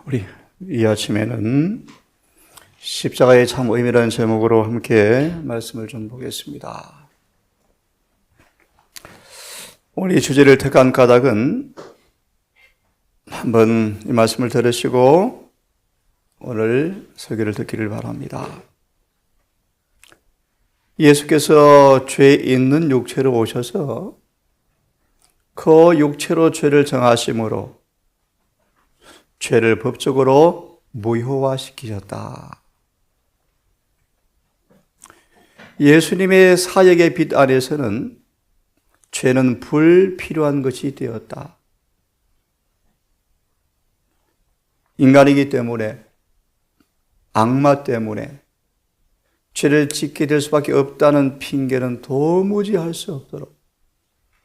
우리 이 아침에는 십자가의 참 의미라는 제목으로 함께 말씀을 좀 보겠습니다. 오늘 이 주제를 택한 까닭은 한번 이 말씀을 들으시고 오늘 설교를 듣기를 바랍니다. 예수께서 죄 있는 육체로 오셔서 그 육체로 죄를 정하심으로 죄를 법적으로 무효화시키셨다. 예수님의 사역의 빛 안에서는 죄는 불필요한 것이 되었다. 인간이기 때문에, 악마 때문에 죄를 짓게 될 수밖에 없다는 핑계는 도무지 할 수 없도록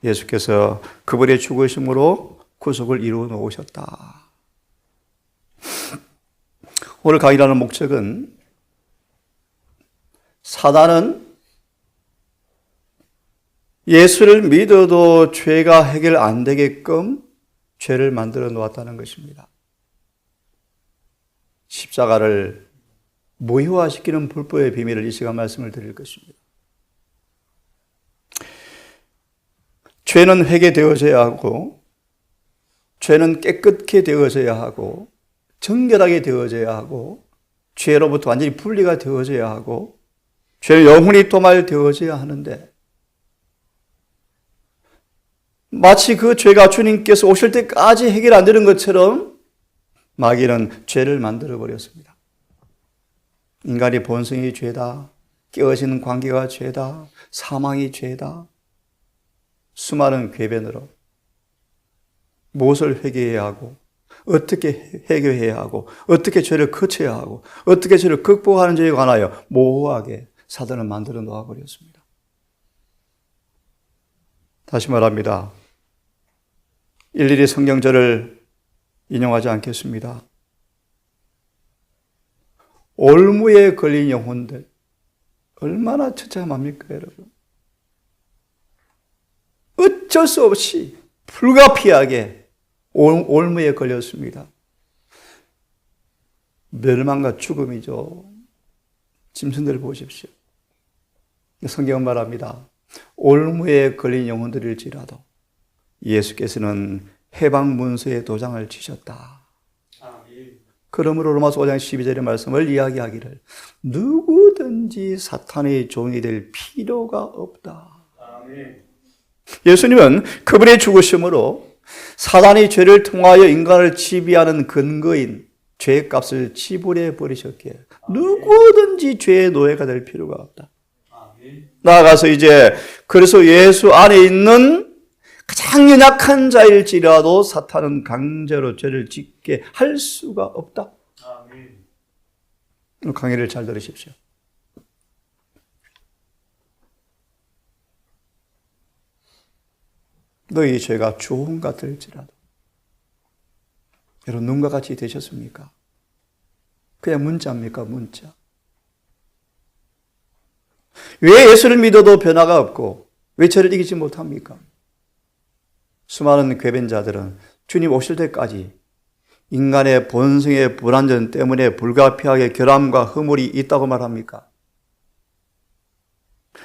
예수께서 그분의 죽으심으로 구속을 이루어 놓으셨다. 오늘 강의하는 목적은 사단은 예수를 믿어도 죄가 해결 안 되게끔 죄를 만들어 놓았다는 것입니다. 십자가를 무효화시키는 불법의 비밀을 이 시간 말씀을 드릴 것입니다. 죄는 회개되어져야 하고, 죄는 깨끗게 되어져야 하고, 정결하게 되어져야 하고, 죄로부터 완전히 분리가 되어져야 하고, 죄는 영원히 도말되어져야 하는데, 마치 그 죄가 주님께서 오실 때까지 해결 안 되는 것처럼 마귀는 죄를 만들어 버렸습니다. 인간의 본성이 죄다, 깨어지는 관계가 죄다, 사망이 죄다, 수많은 궤변으로 무엇을 회개해야 하고, 어떻게 해결해야 하고, 어떻게 죄를 거쳐야 하고, 어떻게 죄를 극복하는지에 관하여 모호하게 사단을 만들어 놓아버렸습니다. 다시 말합니다. 일일이 성경절을 인용하지 않겠습니다. 올무에 걸린 영혼들 얼마나 처참합니까, 여러분? 어쩔 수 없이 불가피하게 올무에 걸렸습니다. 멸망과 죽음이죠. 짐승들 보십시오. 성경은 말합니다. 올무에 걸린 영혼들일지라도 예수께서는 해방 문서에 도장을 치셨다. 그러므로 로마서 5장 12절의 말씀을 이야기하기를 누구든지 사탄의 종이 될 필요가 없다. 예수님은 그분의 죽으심으로 사단이 죄를 통하여 인간을 지배하는 근거인 죄값을 지불해 버리셨기에 누구든지 죄의 노예가 될 필요가 없다. 나아가서 이제 그래서 예수 안에 있는 가장 연약한 자일지라도 사탄은 강제로 죄를 짓게 할 수가 없다. 강의를 잘 들으십시오. 너희 죄가 주홍 같을지라도. 여러분 눈과 같이 되셨습니까? 그냥 문자입니까? 문자. 왜 예수를 믿어도 변화가 없고 왜 죄를 이기지 못합니까? 수많은 궤변자들은 주님 오실 때까지 인간의 본성의 불완전 때문에 불가피하게 결함과 허물이 있다고 말합니까?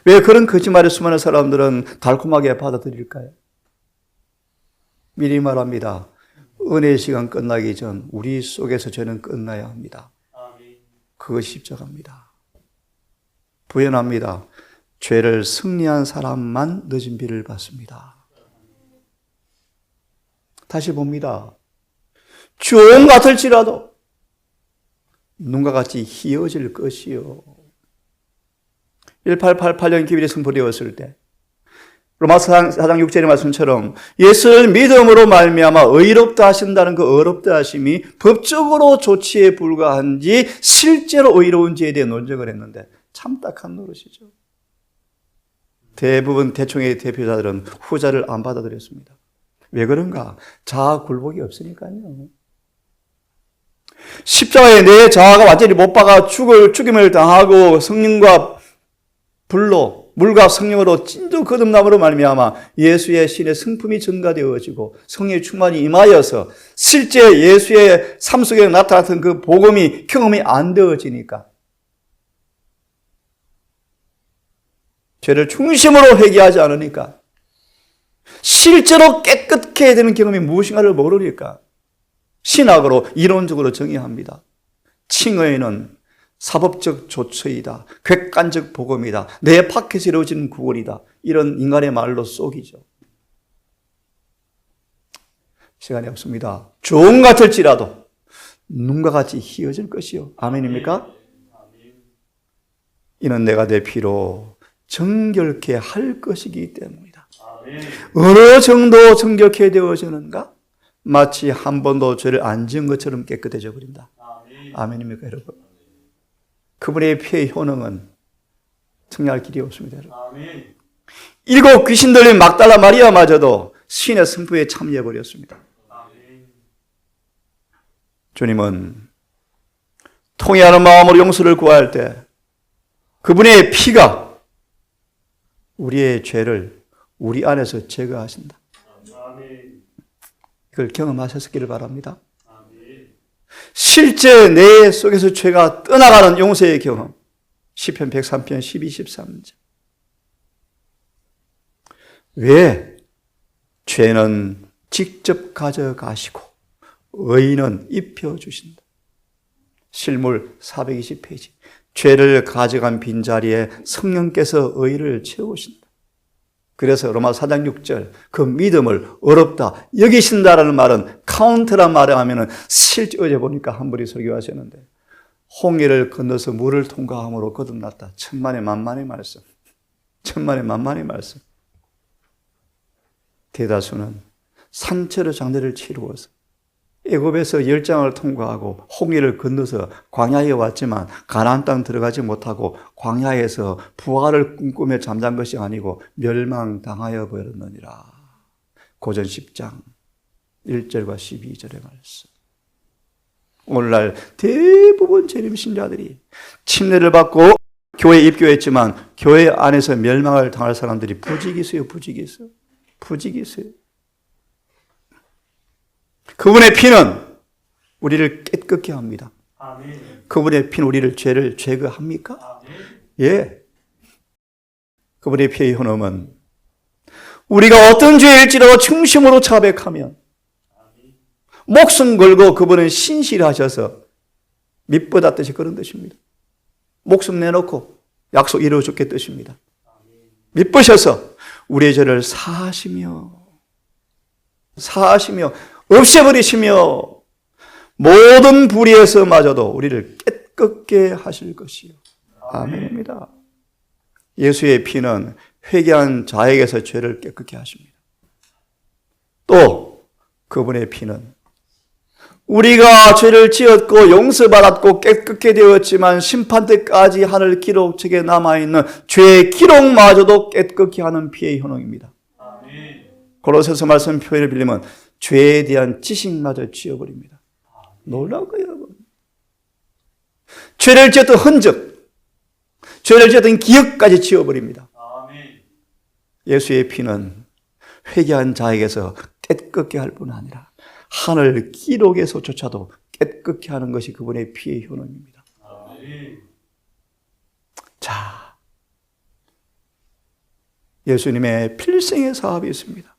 왜 그런 거짓말을 수많은 사람들은 달콤하게 받아들일까요? 미리 말합니다. 은혜의 시간 끝나기 전 우리 속에서 죄는 끝나야 합니다. 그것이 십자가입니다. 부연합니다. 죄를 승리한 사람만 늦은 비를 받습니다. 다시 봅니다. 주홍 같을지라도 눈과 같이 희어질 것이요. 1888년 기일에 선포되었을 때 로마서 4장 6절의 말씀처럼 예수를 믿음으로 말미암아 의롭다 하신다는 그 의롭다 하심이 법적으로 조치에 불과한지 실제로 의로운지에 대해 논쟁을 했는데 참 딱한 노릇이죠. 대부분 대충의 대표자들은 후자를 안 받아들였습니다. 왜 그런가? 자아 굴복이 없으니까요. 십자가에 내 자아가 완전히 못 박아 죽임을 당하고 성령과 불로 물과 성령으로 찐도 거듭남으로 말미암아 예수의 신의 성품이 증가되어지고 성령의 충만이 임하여서 실제 예수의 삶 속에 나타났던 그 복음이 경험이 안 되어지니까 죄를 중심으로 회개하지 않으니까 실제로 깨끗게 해야 되는 경험이 무엇인가를 모르니까 신학으로 이론적으로 정의합니다. 칭의는 사법적 조처이다. 객관적 복음이다. 내 밖에서 이루어지는 구원이다. 이런 인간의 말로 속이죠. 시간이 없습니다. 종 같을지라도 눈과 같이 희어질 것이요. 아멘입니까? 이는 내가 내 피로 정결케 할 것이기 때문이다. 어느 정도 정결케 되어지는가? 마치 한 번도 죄를 안 지은 것처럼 깨끗해져 버린다. 아멘입니까, 여러분? 그분의 피의 효능은 청량할 길이 없습니다, 여러분. 7 귀신 들린 막달라 마리아마저도 신의 성부에 참여해 버렸습니다. 주님은 통회하는 마음으로 용서를 구할 때 그분의 피가 우리의 죄를 우리 안에서 제거하신다. 그걸 경험하셨기를 바랍니다. 실제 내 속에서 죄가 떠나가는 용서의 경험. 시편 103편 12, 13절. 왜? 죄는 직접 가져가시고 의는 입혀주신다. 실물 420페이지. 죄를 가져간 빈자리에 성령께서 의를 채우신다. 그래서 로마 4장 6절 그 믿음을 어렵다 여기신다라는 말은 카운트란 말을 하면은 실제 어제 보니까 한 분이 설교하셨는데 홍해를 건너서 물을 통과함으로 거듭났다. 천만의 만만의 말씀. 천만의 만만의 말씀. 대다수는 산채로 장례를 치루어서 애굽에서 열장을 통과하고 홍해를 건너서 광야에 왔지만 가나안 땅 들어가지 못하고 광야에서 부활을 꿈꾸며 잠잔 것이 아니고 멸망당하여 버렸느니라. 고전 10장 1절과 12절의 말씀. 오늘날 대부분 재림 신자들이 침례를 받고 교회에 입교했지만 교회 안에서 멸망을 당할 사람들이 부직이 있어요. 부직이 있어요. 부직이 있어요. 그분의 피는 우리를 깨끗게 합니다. 아멘. 그분의 피는 우리를 죄를 제거합니까? 아멘. 예. 그분의 피의 효능은 우리가 어떤 죄일지라도 중심으로 자백하면 아멘. 목숨 걸고 그분은 신실하셔서 밑보다듯이 그런 뜻입니다. 목숨 내놓고 약속 이루어 줬겠 뜻입니다. 밑보셔서 우리의 죄를 사하시며 없애버리시며 모든 불의에서마저도 우리를 깨끗게 하실 것이요. 아멘입니다. 예수의 피는 회개한 자에게서 죄를 깨끗게 하십니다. 또 그분의 피는 우리가 죄를 지었고 용서받았고 깨끗게 되었지만 심판 때까지 하늘 기록책에 남아있는 죄의 기록마저도 깨끗게 하는 피의 효능입니다. 고로새서 말씀 표현을 빌리면 죄에 대한 지식마저 지워버립니다. 놀라운 거예요, 여러분. 죄를 지었던 흔적, 죄를 지었던 기억까지 지워버립니다. 예수의 피는 회개한 자에게서 깨끗게 할 뿐 아니라 하늘 기록에서조차도 깨끗게 하는 것이 그분의 피의 효능입니다. 자, 예수님의 필생의 사업이 있습니다.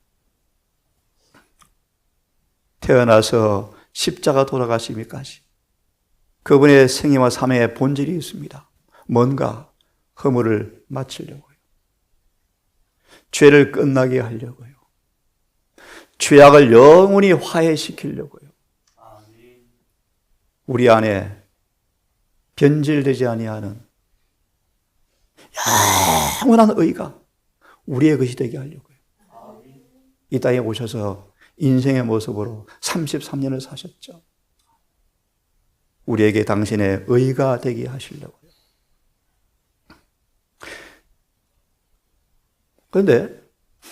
태어나서 십자가 돌아가시기까지 그분의 생애와 삶의 본질이 있습니다. 뭔가 허물을 마치려고요. 죄를 끝나게 하려고요. 죄악을 영원히 화해시키려고요. 우리 안에 변질되지 아니하는 영원한 의가 우리의 것이 되게 하려고요. 이 땅에 오셔서 인생의 모습으로 33년을 사셨죠. 우리에게 당신의 의가 되게 하시려고요. 그런데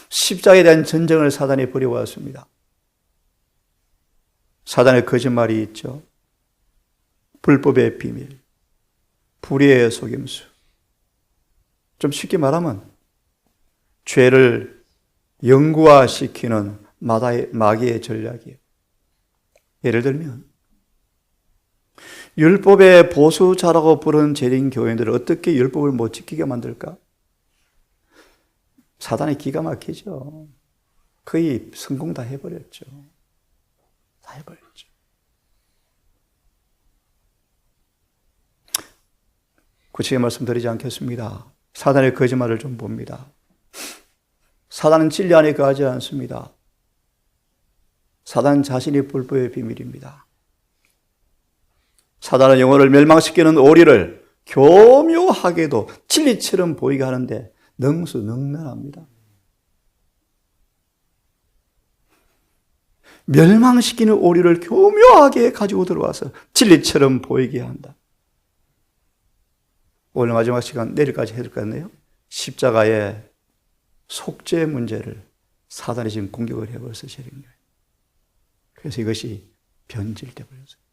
십자가에 대한 전쟁을 사단이 벌여왔습니다. 사단의 거짓말이 있죠. 불법의 비밀, 불의의 속임수. 좀 쉽게 말하면 죄를 영구화시키는 마귀의 전략이에요. 예를 들면 율법의 보수자라고 부르는 재림 교인들을 어떻게 율법을 못 지키게 만들까? 사단이 기가 막히죠. 거의 성공 다 해버렸죠. 다 해버렸죠. 구체적인 말씀드리지 않겠습니다. 사단의 거짓말을 좀 봅니다. 사단은 진리 안에 거하지 않습니다. 사단 자신이 불법의 비밀입니다. 사단은 영혼을 멸망시키는 오리를 교묘하게도 진리처럼 보이게 하는데 능수능란합니다. 멸망시키는 오리를 교묘하게 가지고 들어와서 진리처럼 보이게 한다. 오늘 마지막 시간 내일까지 해줄 것 같네요. 십자가의 속죄 문제를 사단이 지금 공격을 해버려서 재린 거예요. 그래서 이것이 변질돼 버렸어요.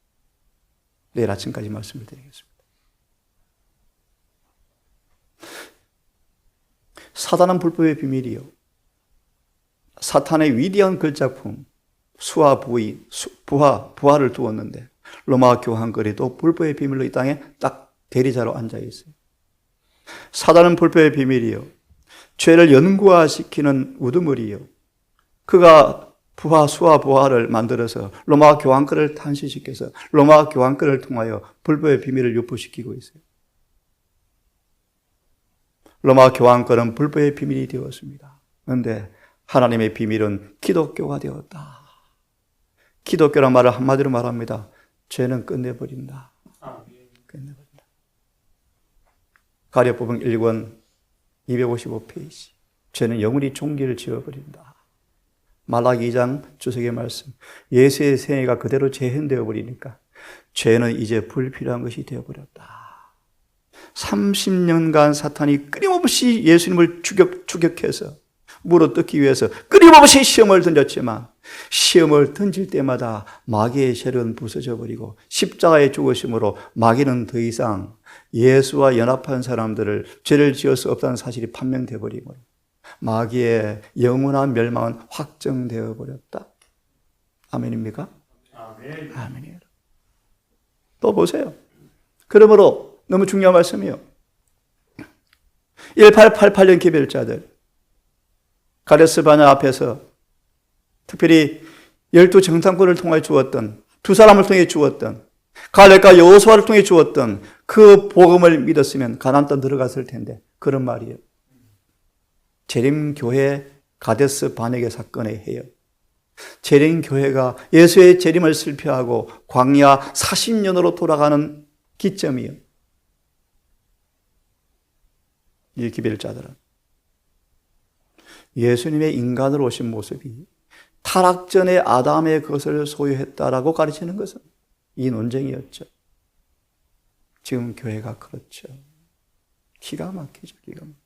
내일 아침까지 말씀을 드리겠습니다. 사단은 불법의 비밀이요. 사탄의 위대한 걸작품 부하를 두었는데 로마 교황거리도 불법의 비밀로 이 땅에 딱 대리자로 앉아 있어요. 사단은 불법의 비밀이요. 죄를 연구화시키는 우두머리요. 그가 부하를 만들어서 로마 교황권을 탄신시켜서 로마 교황권을 통하여 불법의 비밀을 유포시키고 있어요. 로마 교황권은 불법의 비밀이 되었습니다. 그런데 하나님의 비밀은 기독교가 되었다. 기독교란 말을 한마디로 말합니다. 죄는 끝내버린다. 끝내버린다. 가랴법음 1권 255페이지. 죄는 영원히 종기를 지워버린다. 말라기 2장 주석의 말씀. 예수의 생애가 그대로 재현되어 버리니까 죄는 이제 불필요한 것이 되어버렸다. 30년간 사탄이 끊임없이 예수님을 추격해서 물어뜯기 위해서 끊임없이 시험을 던졌지만 시험을 던질 때마다 마귀의 세력은 부서져 버리고 십자가의 죽으심으로 마귀는 더 이상 예수와 연합한 사람들을 죄를 지을 수 없다는 사실이 판명되어 버리고 마귀의 영원한 멸망은 확정되어 버렸다. 아멘입니까? 아멘. 아멘이에요. 또 보세요. 그러므로 너무 중요한 말씀이요. 1888년 기별자들 가데스 바냐 앞에서 특별히 12정탐꾼을 통해 주었던 두 사람을 통해 주었던 갈렙과 여호수아를 통해 주었던 그 복음을 믿었으면 가나안 땅 들어갔을 텐데 그런 말이에요. 재림교회 가데스 바네게 사건의 해요. 재림교회가 예수의 재림을 실패하고 광야 40년으로 돌아가는 기점이에요. 이 기별자들은 예수님의 인간으로 오신 모습이 타락 전에 아담의 것을 소유했다라고 가르치는 것은 이 논쟁이었죠. 지금 교회가 그렇죠. 기가 막히죠. 기가 막히죠.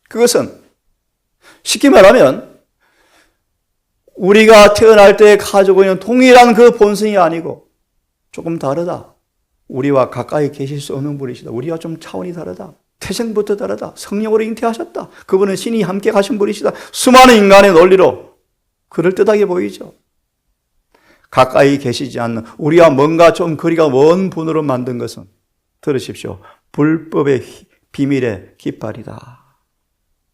그것은 쉽게 말하면 우리가 태어날 때 가지고 있는 동일한 그 본성이 아니고 조금 다르다. 우리와 가까이 계실 수 없는 분이시다. 우리와 좀 차원이 다르다. 태생부터 다르다. 성령으로 잉태하셨다. 그분은 신이 함께 가신 분이시다. 수많은 인간의 논리로 그럴듯하게 보이죠. 가까이 계시지 않는 우리와 뭔가 좀 거리가 먼 분으로 만든 것은 들으십시오. 불법의 비밀의 깃발이다.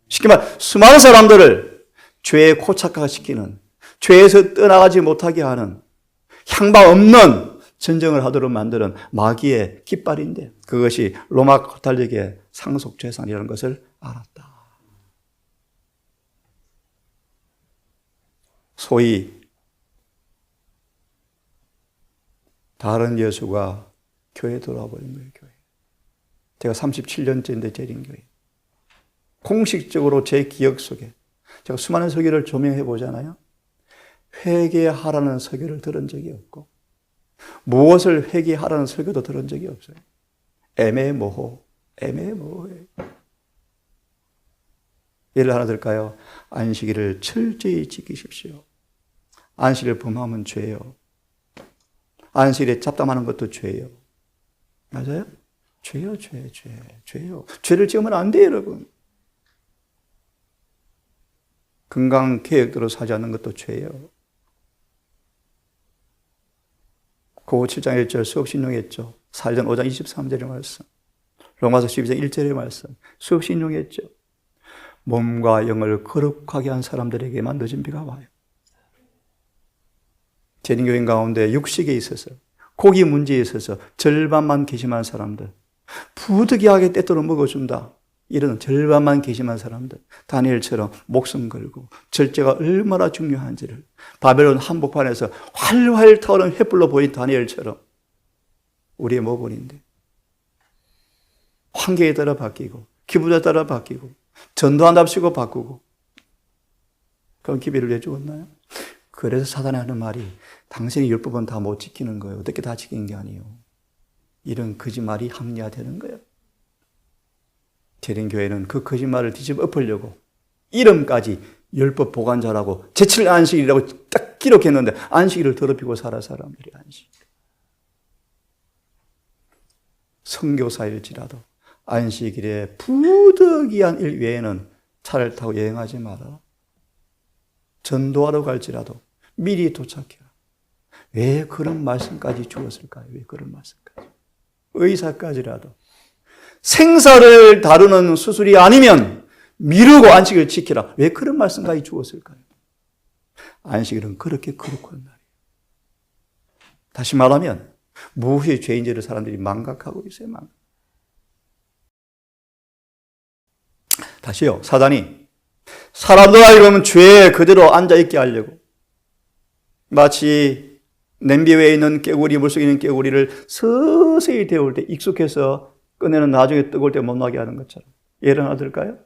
쉽게 말해 수많은 사람들을 죄에 코착화시키는 죄에서 떠나가지 못하게 하는 향방 없는 전쟁을 하도록 만드는 마귀의 깃발인데 그것이 로마 카톨릭의 상속재산이라는 것을 알았다. 소위 다른 예수가 교회에 돌아와 버린 거예요. 교회. 제가 37년째인데 재림교회. 공식적으로 제 기억 속에 제가 수많은 설교를 조명해 보잖아요. 회개하라는 설교를 들은 적이 없고 무엇을 회개하라는 설교도 들은 적이 없어요. 애매모호해. 예를 하나 들까요? 안식일을 철저히 지키십시오. 안식일을 범하면 죄예요. 안식일에 잡담하는 것도 죄예요. 맞아요? 죄요. 죄를 지으면 안 돼요, 여러분. 건강 계획대로 사지 않는 것도 죄예요. 고고 7장 1절 수없이 인용했죠. 사도전 5장 23절의 말씀, 로마서 12장 1절의 말씀 수없이 인용했죠. 몸과 영을 거룩하게 한 사람들에게만 늦은 비가 와요. 재림교인 가운데 육식에 있어서, 고기 문제에 있어서 절반만 개심한 사람들, 부득이하게 때때로 먹어준다, 이런 절반만 개심한 사람들, 다니엘처럼 목숨 걸고 절제가 얼마나 중요한지를, 바벨론 한복판에서 활활 타오르는 횃불로 보인 다니엘처럼 우리의 모본인데 환경에 따라 바뀌고 기분에 따라 바뀌고 전도한답시고 바꾸고, 그런 기회를 왜 주었나요? 그래서 사단이 하는 말이 당신이 율법은 다 못 지키는 거예요. 어떻게 다 지킨 게 아니에요. 이런 거짓말이 합리화되는 거예요. 재림교회는 그 거짓말을 뒤집어 엎으려고 이름까지 율법 보관자라고 제7 안식일이라고 딱 기록했는데 안식일을 더럽히고 살아 사람들이. 안식. 선교사일지라도 안식일에 부득이한 일 외에는 차를 타고 여행하지 마라. 전도하러 갈지라도 미리 도착해라. 왜 그런 말씀까지 주었을까요? 왜 그런 말씀까지? 의사까지라도 생사를 다루는 수술이 아니면 미루고 안식을 지키라. 왜 그런 말씀까지 주었을까요? 안식일은 그렇게 거룩한 날이에요. 다시 말하면 무엇이 죄인지를 사람들이 망각하고 있어요. 다시요. 사단이 사람들 알고는 죄에 그대로 앉아있게 하려고 마치 냄비 위에 있는 깨구리, 물속에 있는 깨구리를 서서히 데울 때 익숙해서 꺼내는 나중에 뜨거울 때 못 나게 하는 것처럼. 예를 하나 들까요?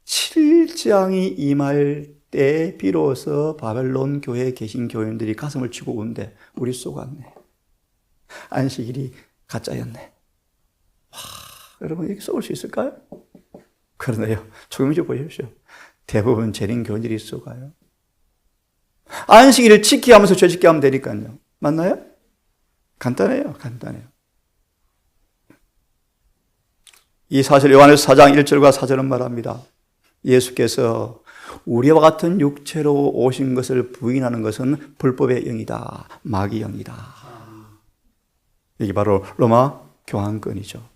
7장이 임할 때 비로소 바벨론 교회에 계신 교인들이 가슴을 치고 우는데 우리 속았네. 안식일이 가짜였네. 와, 여러분 이렇게 쏘을 수 있을까요? 그러네요. 조금 좀 보십시오. 대부분 재림 교인들이 속아요. 안식일을 지키게 하면서 죄 짓게 하면 되니까요. 맞나요? 간단해요. 간단해요. 이 사실 요한일서 4장 1절과 4절은 말합니다. 예수께서 우리와 같은 육체로 오신 것을 부인하는 것은 불법의 영이다. 마귀의 영이다. 이게 바로 로마 교황권이죠.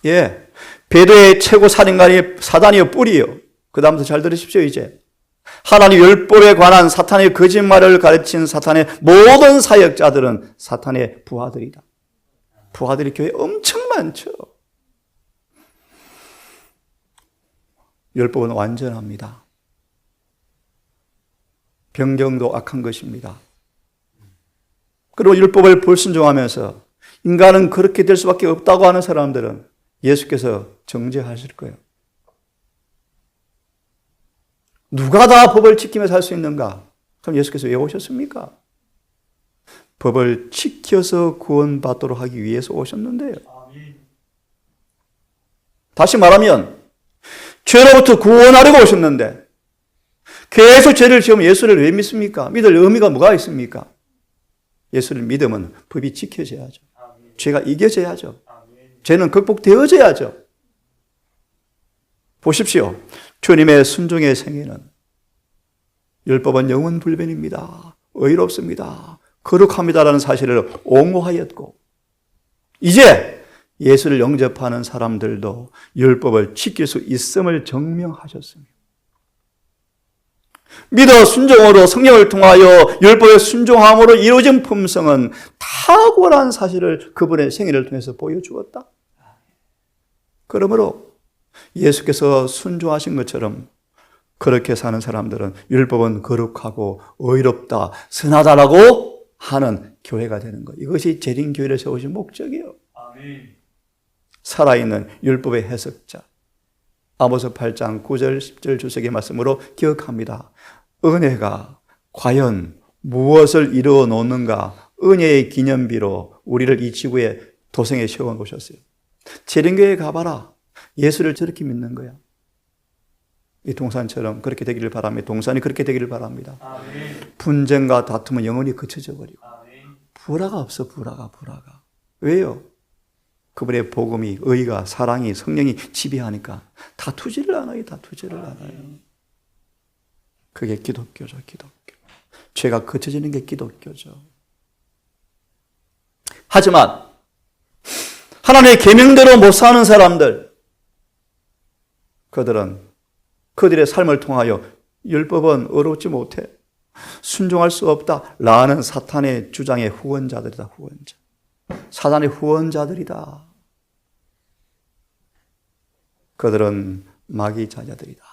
예, 배도의 최고 살인관이 사단이요, 뿌리요. 그 다음부터 잘 들으십시오. 이제 하나님 율법에 관한 사탄의 거짓말을 가르친 사탄의 모든 사역자들은 사탄의 부하들이다. 부하들이 교회에 엄청 많죠. 율법은 완전합니다. 변경도 악한 것입니다. 그리고 율법을 불순종하면서 인간은 그렇게 될 수밖에 없다고 하는 사람들은 예수께서 정죄하실 거예요. 누가 다 법을 지키며 살 수 있는가? 그럼 예수께서 왜 오셨습니까? 법을 지켜서 구원받도록 하기 위해서 오셨는데요. 다시 말하면 죄로부터 구원하려고 오셨는데 계속 죄를 지으면 예수를 왜 믿습니까? 믿을 의미가 뭐가 있습니까? 예수를 믿으면 법이 지켜져야죠. 죄가 이겨져야죠. 죄는 극복되어져야죠. 보십시오. 주님의 순종의 생애는 율법은 영원 불변입니다. 의롭습니다. 거룩합니다라는 사실을 옹호하였고, 이제 예수를 영접하는 사람들도 율법을 지킬 수 있음을 증명하셨습니다. 믿어 순종으로 성령을 통하여 율법에 순종함으로 이루어진 품성은 탁월한 사실을 그분의 생애를 통해서 보여주었다. 그러므로 예수께서 순종하신 것처럼 그렇게 사는 사람들은 율법은 거룩하고 의롭다, 선하다라고 하는 교회가 되는 것. 이것이 재림교회를 세우신 목적이에요. 아멘. 살아있는 율법의 해석자. 아모스 8장 9절 10절 주석의 말씀으로 기억합니다. 은혜가 과연 무엇을 이루어 놓는가? 은혜의 기념비로 우리를 이 지구에 도성에 세워 놓으셨어요. 재림교회에 가봐라. 예수를 저렇게 믿는 거야. 이 동산처럼 그렇게 되기를 바랍니다. 동산이 그렇게 되기를 바랍니다. 아멘. 분쟁과 다툼은 영원히 그쳐져 버리고. 아멘. 불화가 없어. 불화가. 왜요? 그분의 복음이, 의가, 사랑이, 성령이 지배하니까 다투지를 않아요. 그게 기독교죠, 기독교. 죄가 거쳐지는 게 기독교죠. 하지만 하나님의 계명대로 못 사는 사람들, 그들의 삶을 통하여 율법은 어렵지 못해, 순종할 수 없다 라는 사탄의 주장의 후원자들이다. 후원자. 사단의 후원자들이다. 그들은 마귀 자녀들이다.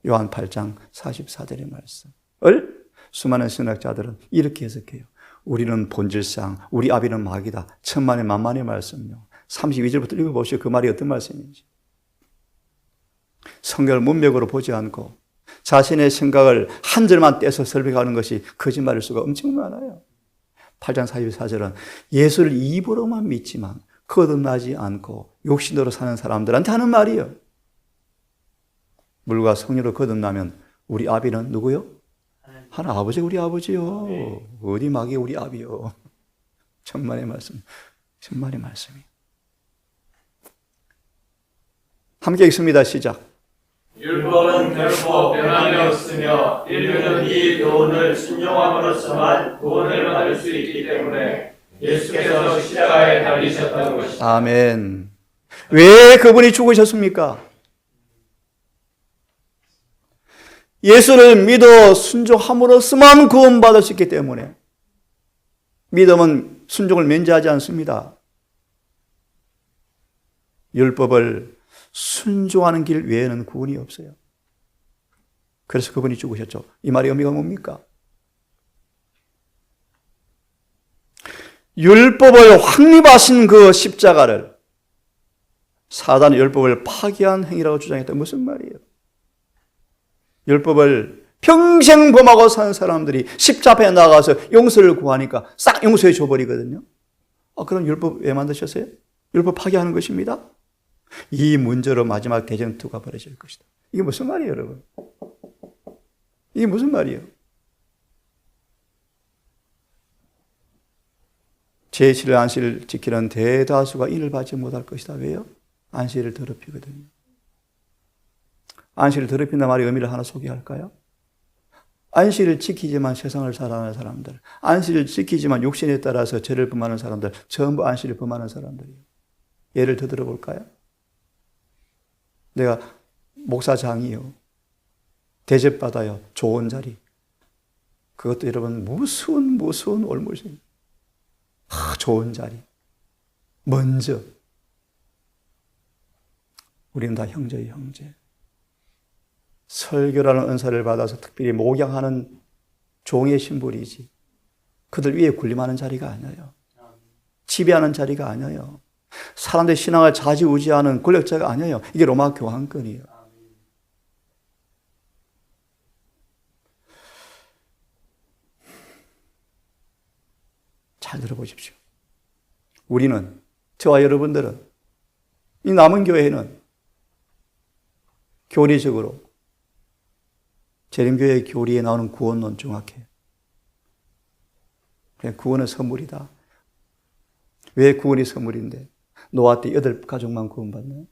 요한 8장 44절의 말씀을 수많은 신학자들은 이렇게 해석해요. 우리는 본질상 우리 아비는 마귀다. 천만의 만만의 말씀요. 32절부터 읽어보시오. 그 말이 어떤 말씀인지. 성경을 문맥으로 보지 않고 자신의 생각을 한 절만 떼서 설명하는 것이 거짓말일 수가 엄청 많아요. 8장 44절은 예수를 입으로만 믿지만 거듭나지 않고 육신으로 사는 사람들한테 하는 말이에요. 물과 성령으로 거듭나면 우리 아비는 누구요? 하나 아버지, 우리 아버지요. 어디 마귀 우리 아비요. 천만의 말씀, 천만의 말씀이. 함께 읽습니다. 시작. 율법은 결코 변함이 없으며 인류는 이 교훈을 순종함으로써만 구원을 받을 수 있기 때문에 예수께서 십자가에 달리셨다는 것이다. 아멘. 왜 그분이 죽으셨습니까? 예수를 믿어 순종함으로써만 구원받을 수 있기 때문에. 믿음은 순종을 면제하지 않습니다. 율법을 순종하는 길 외에는 구원이 없어요. 그래서 그분이 죽으셨죠. 이 말의 의미가 뭡니까? 율법을 확립하신 그 십자가를 사단의 율법을 파기한 행위라고 주장했다. 무슨 말이에요? 율법을 평생 범하고 사는 사람들이 십자가에 나가서 용서를 구하니까 싹 용서해 줘버리거든요. 그럼 율법 왜 만드셨어요? 율법 파기하는 것입니다. 이 문제로 마지막 대전투가 벌어질 것이다. 이게 무슨 말이에요, 여러분? 이게 무슨 말이에요? 제7일 안식일을 지키는 대다수가 인을 받지 못할 것이다. 왜요? 안식일을 더럽히거든요. 안식일을 더럽힌다는 말의 의미를 하나 소개할까요? 안식일을 지키지만 세상을 살아가는 사람들, 안식일을 지키지만 육신에 따라서 죄를 범하는 사람들, 전부 안식일을 범하는 사람들이에요. 예를 더 들어볼까요? 내가 목사장이요. 대접받아요. 좋은 자리. 그것도 여러분 무서운 올무입니다. 좋은 자리. 먼저. 우리는 다 형제예요, 형제. 설교라는 은사를 받아서 특별히 목양하는 종의 신분이지. 그들 위에 군림하는 자리가 아니에요. 지배하는 자리가 아니에요. 사람들의 신앙을 좌지우지하는 권력자가 아니에요. 이게 로마 교황권이에요. 잘 들어보십시오. 우리는, 저와 여러분들은, 이 남은 교회는 교리적으로 재림교회 교리에 나오는 구원론 정확해요. 구원은 선물이다. 왜 구원이 선물인데? 노아 때 8가족만 구원받나요?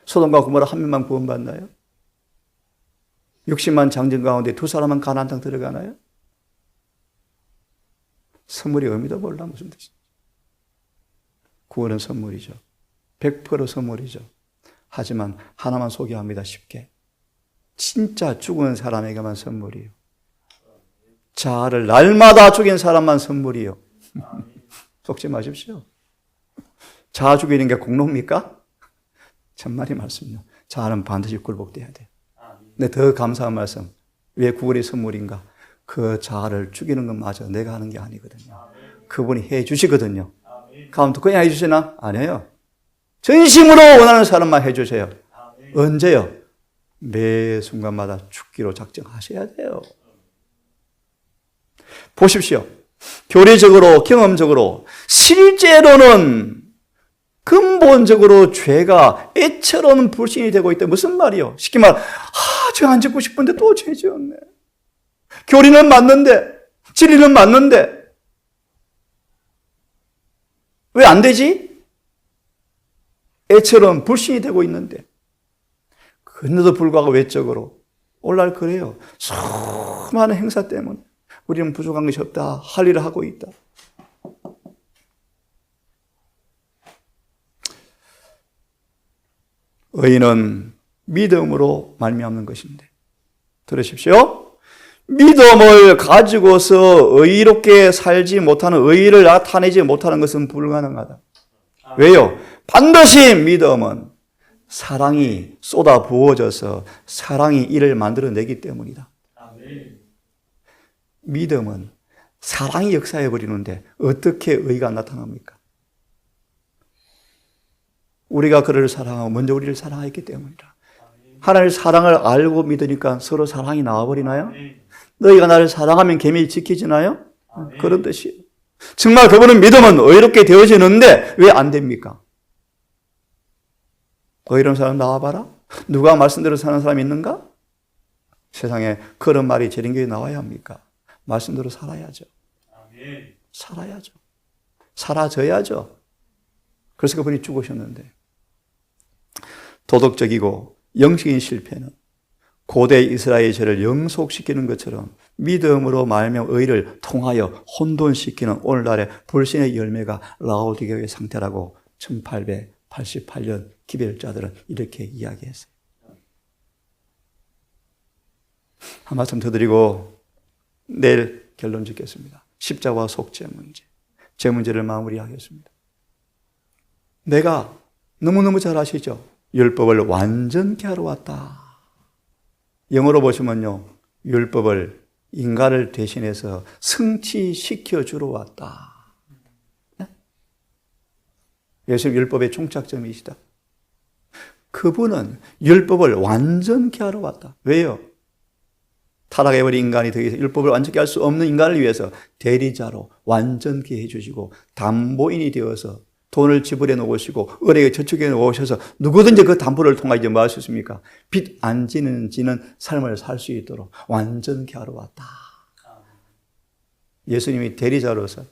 소돔과 고모라 한 명만 구원받나요? 60만 장정 가운데 2사람만 가나안 땅 들어가나요? 선물의 의미도 몰라 무슨 뜻이죠. 구원은 선물이죠. 100% 선물이죠. 하지만 하나만 소개합니다. 쉽게. 진짜 죽은 사람에게만 선물이에요. 자아를 날마다 죽인 사람만 선물이에요. 속지 마십시오. 자아 죽이는 게 공로입니까? 천만의 말씀이요. 자아는 반드시 굴복돼야 돼요. 근데 더 감사한 말씀. 왜 구원이 선물인가? 그 자아를 죽이는 것마저 내가 하는 게 아니거든요. 그분이 해 주시거든요. 가운데 그냥 해 주시나? 아니에요. 전심으로 원하는 사람만 해 주세요. 언제요? 매 순간마다 죽기로 작정하셔야 돼요. 보십시오. 교리적으로, 경험적으로, 실제로는 근본적으로 죄가 애처로운 불신이 되고 있다. 무슨 말이요? 쉽게 말, 죄 안 짓고 싶은데 또 죄 지었네. 교리는 맞는데, 진리는 맞는데, 왜 안 되지? 애처로운 불신이 되고 있는데, 그런데도 불구하고 외적으로 오늘날 그래요. 수많은 행사 때문에 우리는 부족한 것이 없다. 할 일을 하고 있다. 의인은 믿음으로 말미암는 것인데, 들으십시오. 믿음을 가지고서 의롭게 살지 못하는, 의의를 나타내지 못하는 것은 불가능하다. 왜요? 반드시 믿음은 사랑이 쏟아 부어져서 사랑이 이를 만들어내기 때문이다. 믿음은 사랑이 역사해 버리는데 어떻게 의가 나타납니까? 우리가 그를 사랑하고 먼저 우리를 사랑했기 때문이다. 하나님의 사랑을 알고 믿으니까 서로 사랑이 나와버리나요? 너희가 나를 사랑하면 계명이 지켜지나요? 그런 뜻이에요. 정말 그분은 믿음은 의롭게 되어지는데 왜 안 됩니까? 의로운 사람 나와봐라. 누가 말씀대로 사는 사람이 있는가? 세상에 그런 말이 재림교회에 나와야 합니까? 말씀대로 살아야죠. 살아야죠. 사라져야죠. 그래서 그분이 죽으셨는데, 도덕적이고 영적인 실패는 고대 이스라엘의 죄를 영속시키는 것처럼 믿음으로 말하며 의를 통하여 혼돈시키는 오늘날의 불신의 열매가 라오디게의 상태라고 1888년 기별자들은 이렇게 이야기했어요. 한 말씀 더 드리고 내일 결론 짓겠습니다. 십자가와 속죄 문제. 제 문제를 마무리하겠습니다. 내가 너무너무 잘 아시죠? 율법을 완전케 하러 왔다. 영어로 보시면요, 율법을 인간을 대신해서 성취시켜 주러 왔다. 네? 예수님 율법의 종착점이시다. 그분은 율법을 완전케 하러 왔다. 왜요? 타락해버린 인간이 더 이상 율법을 완전케 할 수 없는 인간을 위해서 대리자로 완전케 해주시고 담보인이 되어서 돈을 지불해 놓으시고 은행에 저축해 놓으셔서 누구든지 그 담보를 통하여 뭐 할 수 있습니까? 빚 안 지는 삶을 살 수 있도록 완전케 하러 왔다. 예수님이 대리자로서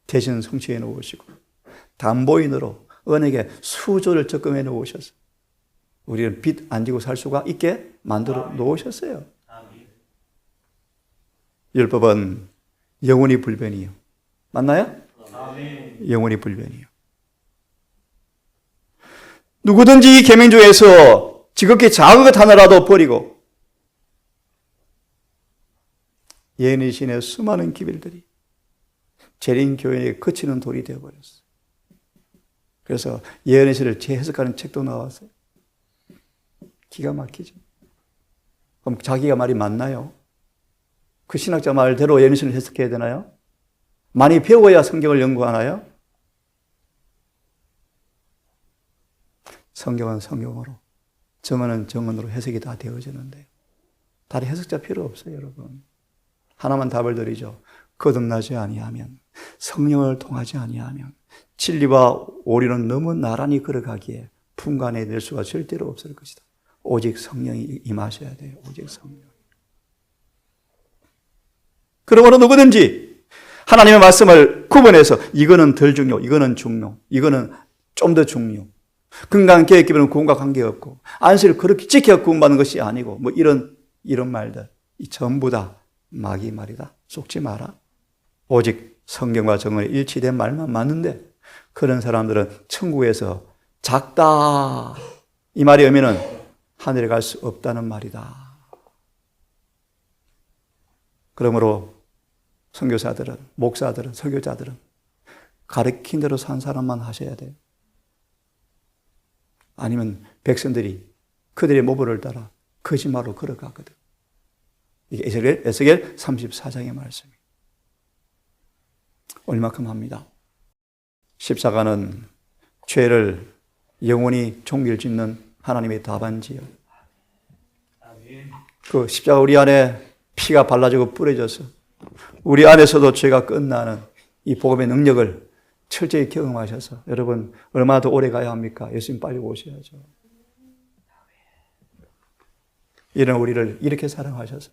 대신 성취해 놓으시고 담보인으로 은행에 수조를 적금해 놓으셔서 우리는 빚 안 지고 살 수가 있게 만들어 놓으셨어요. 율법은 영원히 불변이요. 맞나요? 영원히 불변이요. 누구든지 이 계명 중에서 지극히 작은 것 하나라도 버리고 예언의 신의 수많은 기별들이 재림교회에 그치는 돌이 되어버렸어요. 그래서 예언의 신을 재해석하는 책도 나왔어요. 기가 막히죠. 그럼 자기가 말이 맞나요? 그 신학자 말대로 예언의 신을 해석해야 되나요? 많이 배워야 성경을 연구하나요? 성경은 성경으로, 정언은 정언으로 해석이 다 되어지는데 다른 해석자 필요 없어요, 여러분. 하나만 답을 드리죠. 거듭나지 아니하면, 성령을 통하지 아니하면 진리와 오리는 너무 나란히 걸어가기에 분간해낼 수가 절대로 없을 것이다. 오직 성령이 임하셔야 돼요. 오직 성령. 그러므로 누구든지 하나님의 말씀을 구분해서 이거는 덜 중요, 이거는 중요, 이거는 좀 더 중요. 건강계획 기별은 구원과 관계없고 안식을 그렇게 지켜 구원받는 것이 아니고 뭐 이런 말들 이 전부 다 마귀 말이다. 속지 마라. 오직 성경과 정언에 일치된 말만 맞는데 그런 사람들은 천국에서 작다 이 말이 의미는 하늘에 갈 수 없다는 말이다. 그러므로 선교사들은, 목사들은, 설교자들은 가르친 대로 산 사람만 하셔야 돼요. 아니면 백성들이 그들의 모범을 따라 거짓말로 걸어가거든. 이게 에스겔 34장의 말씀이에요. 얼마큼 합니다. 십자가는 죄를 영원히 종결짓는 하나님의 답안지요. 그 십자가 우리 안에 피가 발라지고 뿌려져서 우리 안에서도 죄가 끝나는 이 복음의 능력을 철저히 경험하셔서 여러분 얼마나 더 오래 가야 합니까? 예수님 빨리 오셔야죠. 이런 우리를 이렇게 사랑하셔서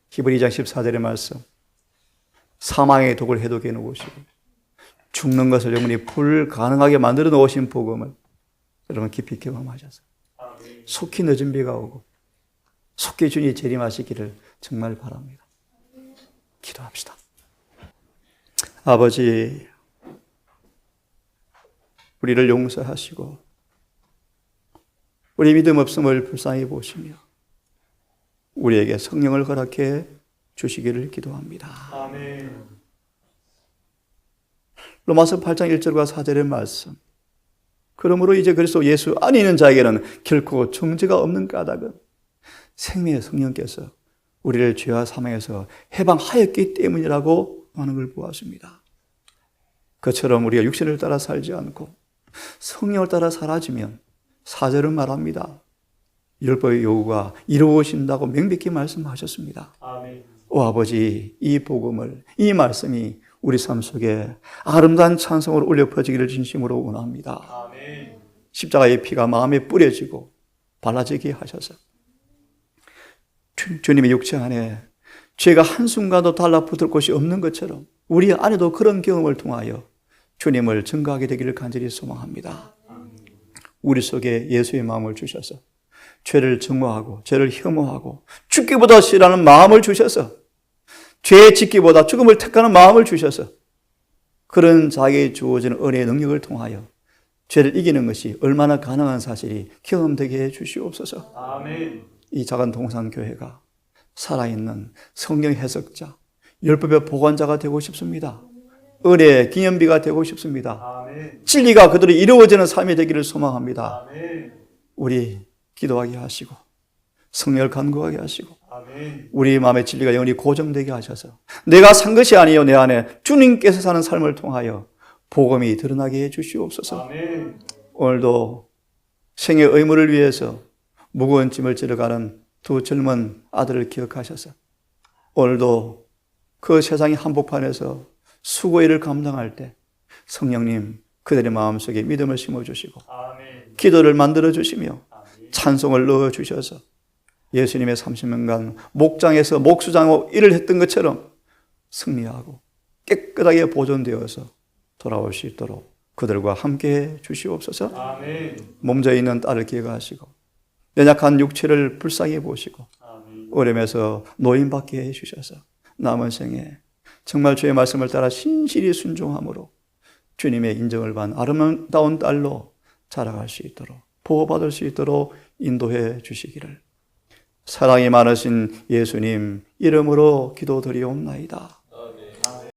히브리 2장 14절의 말씀 사망의 독을 해독해 놓으시고 죽는 것을 영원히 불가능하게 만들어 놓으신 복음을 여러분 깊이 경험하셔서 속히 늦은 비가 오고 속히 주님 재림하시기를 정말 바랍니다. 기도합시다. 아버지, 우리를 용서하시고 우리 믿음 없음을 불쌍히 보시며 우리에게 성령을 허락해 주시기를 기도합니다. 아멘. 로마서 8장 1절과 4절의 말씀. 그러므로 이제 그리스도 예수 안에 있는 자에게는 결코 정죄가 없는 까닭은 생명의 성령께서 우리를 죄와 사망에서 해방하였기 때문이라고 하는 걸 보았습니다. 그처럼 우리가 육신을 따라 살지 않고 성령을 따라 살아지면 4절은 말합니다. 율법의 요구가 이루어진다고 명백히 말씀하셨습니다. 아멘. 오 아버지, 이 복음을, 이 말씀이 우리 삶 속에 아름다운 찬송으로 울려 퍼지기를 진심으로 원합니다. 아멘. 십자가의 피가 마음에 뿌려지고 발라지게 하셔서 주님의 육체 안에 죄가 한순간도 달라붙을 곳이 없는 것처럼 우리 안에도 그런 경험을 통하여 주님을 증거하게 되기를 간절히 소망합니다. 우리 속에 예수의 마음을 주셔서 죄를 증오하고 죄를 혐오하고 죽기보다 싫어하는 마음을 주셔서 죄 짓기보다 죽음을 택하는 마음을 주셔서 그런 자기에게 주어지는 은혜의 능력을 통하여 죄를 이기는 것이 얼마나 가능한 사실이 경험되게 해 주시옵소서. 아멘. 이 작은 동산교회가 살아있는 성경 해석자, 율법의 보관자가 되고 싶습니다. 은혜의 기념비가 되고 싶습니다. 아멘. 진리가 그들이 이루어지는 삶이 되기를 소망합니다. 아멘. 우리 기도하게 하시고 성령을 간구하게 하시고 아멘. 우리 마음의 진리가 영원히 고정되게 하셔서 내가 산 것이 아니요 내 안에 주님께서 사는 삶을 통하여 복음이 드러나게 해 주시옵소서. 아멘. 오늘도 생의 의무를 위해서 무거운 짐을 지러가는 두 젊은 아들을 기억하셔서 오늘도 그 세상의 한복판에서 수고일을 감당할 때 성령님 그들의 마음속에 믿음을 심어주시고 아멘. 기도를 만들어주시며 아멘. 찬송을 넣어주셔서 예수님의 30년간 목장에서 목수장으로 일을 했던 것처럼 승리하고 깨끗하게 보존되어서 돌아올 수 있도록 그들과 함께 주시옵소서. 아멘. 몸져 있는 딸을 기억하시고 연약한 육체를 불쌍히 보시고 아멘. 어려움에서 노인받게 해주셔서 남은 생에 정말 주의 말씀을 따라 신실히 순종함으로 주님의 인정을 받은 아름다운 딸로 자라갈 수 있도록 보호받을 수 있도록 인도해 주시기를 사랑이 많으신 예수님 이름으로 기도드리옵나이다.